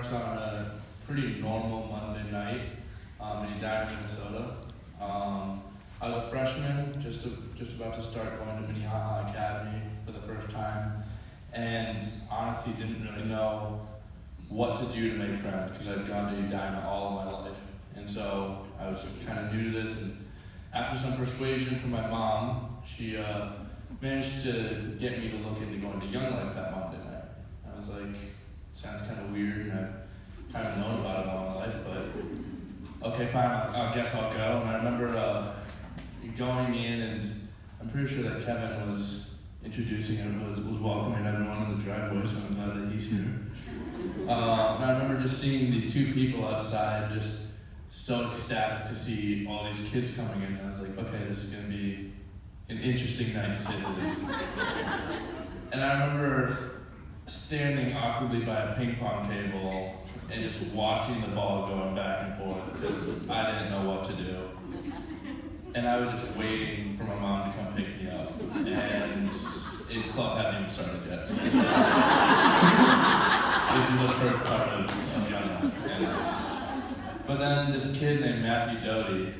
starts on a pretty normal Monday night in Edina, Minnesota. I was a freshman, just about to start going to Minnehaha Academy for the first time, and honestly didn't really know what to do to make friends because I'd gone to Edina all of my life. And so I was kind of new to this, and after some persuasion from my mom, she managed to get me to look into going to Young Life that Monday night. I was like, sounds kind of weird, and I've kind of known about it all my life, but okay, fine, I guess I'll go. And I remember going in, and I'm pretty sure that Kevin was introducing and was welcoming everyone in the driveway, so I'm glad that he's here. And I remember just seeing these two people outside, just so ecstatic to see all these kids coming in. And I was like, okay, this is going to be an interesting night to say the least. And I remember standing awkwardly by a ping pong table and just watching the ball going back and forth because I didn't know what to do. And I was just waiting for my mom to come pick me up. And the club hadn't even started yet. This is the first part of Young Life. But then this kid named Matthew Doty,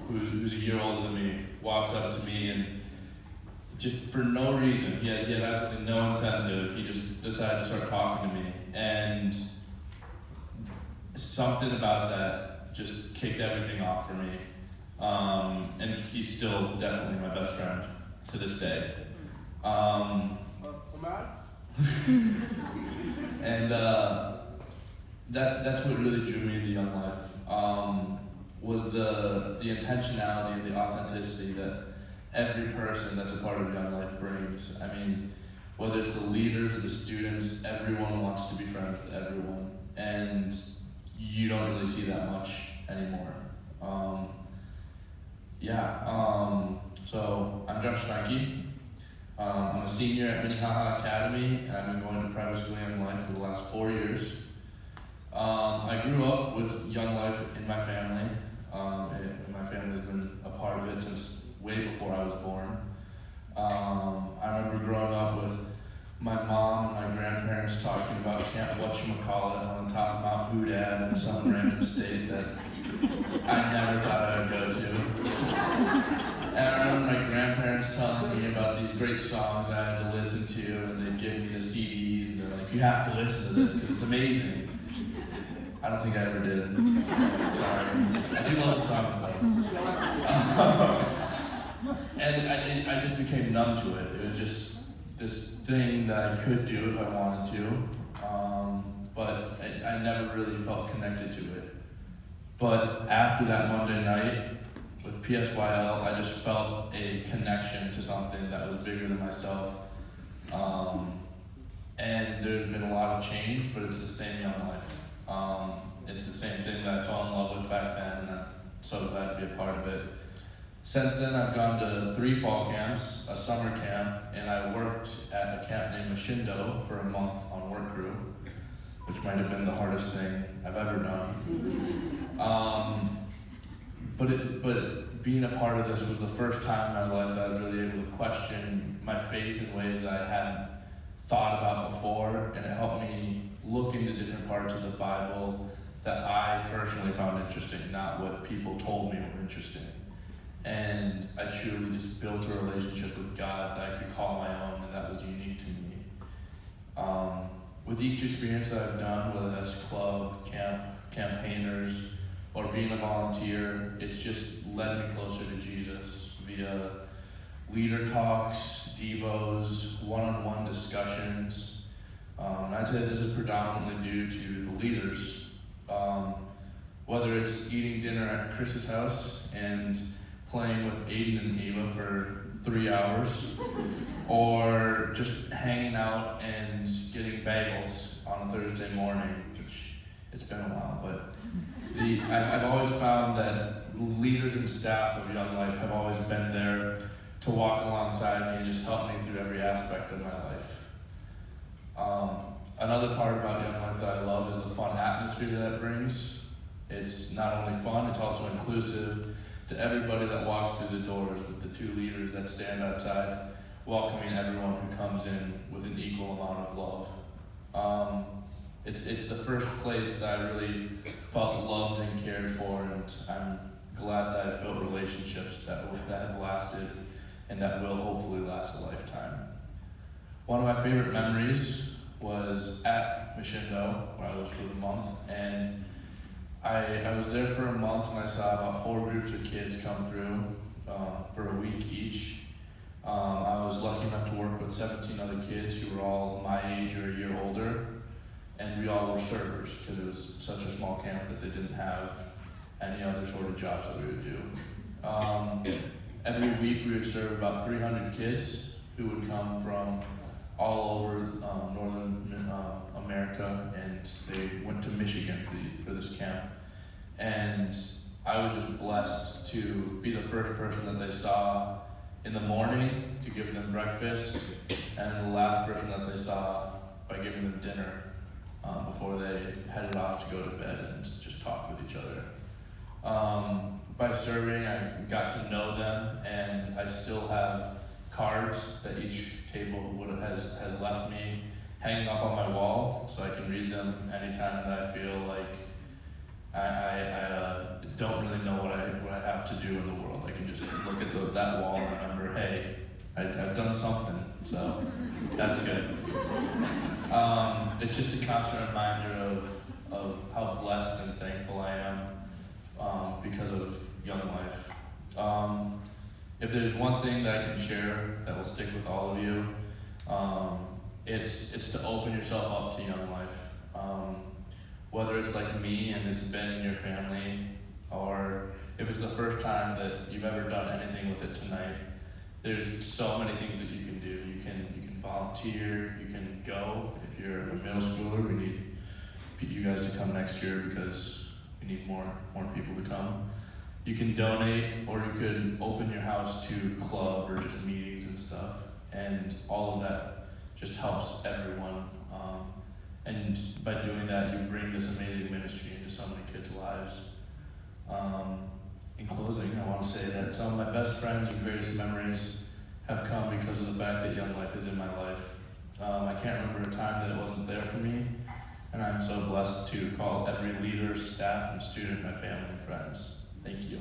who's a year older than me, walks up to me and just for no reason, he had absolutely no incentive, he just decided to start talking to me. And something about that just kicked everything off for me. And he's still definitely my best friend to this day. And that's what really drew me into Young Life, was the intentionality and the authenticity that every person that's a part of Young Life brings. I mean, whether it's the leaders or the students, everyone wants to be friends with everyone. And you don't really see that much anymore. So I'm Josh Steinke. I'm a senior at Minnehaha Academy, and I've been going to private school Young Life for the last 4 years. I grew up with Young Life in my family, and my family's been a part of it since way before I was born. I remember growing up with my mom and my grandparents talking about Camp Whatchamacallit on the top of Mount Hoodad in some random state that I never thought I would go to. And I remember my grandparents telling me about these great songs I had to listen to, and they'd give me the CDs, and they're like, you have to listen to this because it's amazing. I don't think I ever did. Sorry. I do love the songs though. And I just became numb to it. It was just this thing that I could do if I wanted to, but I never really felt connected to it. But after that Monday night with PSYL, I just felt a connection to something that was bigger than myself. And there's been a lot of change, but it's the same Young Life. It's the same thing that I fell in love with back then, and I'm so glad to be a part of it. Since then, I've gone to 3 fall camps, a summer camp, and I worked at a camp named Machindo for a month on work crew, which might have been the hardest thing I've ever done. But being a part of this was the first time in my life that I was really able to question my faith in ways that I hadn't thought about before, and it helped me look into different parts of the Bible that I personally found interesting, not what people told me were interesting. And I truly just built a relationship with God that I could call my own, and that was unique to me. With each experience that I've done, whether that's club, camp, campaigners, or being a volunteer, it's just led me closer to Jesus via leader talks, devos, one-on-one discussions. And I'd say this is predominantly due to the leaders. Whether it's eating dinner at Chris's house and playing with Aiden and Eva for 3 hours, or just hanging out and getting bagels on a Thursday morning, which it's been a while, but I've always found that the leaders and staff of Young Life have always been there to walk alongside me and just help me through every aspect of my life. Another part about Young Life that I love is the fun atmosphere that it brings. It's not only fun, it's also inclusive to everybody that walks through the doors, with the 2 leaders that stand outside, welcoming everyone who comes in with an equal amount of love. it's the first place that I really felt loved and cared for, and I'm glad that I built relationships that have lasted and that will hopefully last a lifetime. One of my favorite memories was at Mishindo, where I was for the month, and I was there for a month and I saw about 4 groups of kids come through for a week each. I was lucky enough to work with 17 other kids who were all my age or a year older, and we all were servers because it was such a small camp that they didn't have any other sort of jobs that we would do. Every week we would serve about 300 kids who would come from all over northern America, and they went to Michigan for this camp. And I was just blessed to be the first person that they saw in the morning to give them breakfast, and the last person that they saw by giving them dinner before they headed off to go to bed and just talk with each other. By serving, I got to know them, and I still have cards that each table has left me hanging up on my wall, so I can read them anytime that I feel like I don't really know what I have to do in the world. I can just look at that wall and remember, hey, I've done something, so that's good. It's just a constant reminder of how blessed and thankful I am because of Young Life. If there's one thing that I can share that will stick with all of you, it's to open yourself up to Young Life. Whether it's like me and it's been in your family, or if it's the first time that you've ever done anything with it tonight, there's so many things that you can do. You can volunteer, you can go. If you're a middle schooler, we need you guys to come next year because we need more people to come. You can donate, or you could open your house to club or just meetings and stuff, and all of that just helps everyone. And by doing that, you bring this amazing ministry into so many kids' lives. In closing, I want to say that some of my best friends and greatest memories have come because of the fact that Young Life is in my life. I can't remember a time that it wasn't there for me, and I'm so blessed to call every leader, staff, and student my family and friends. Thank you.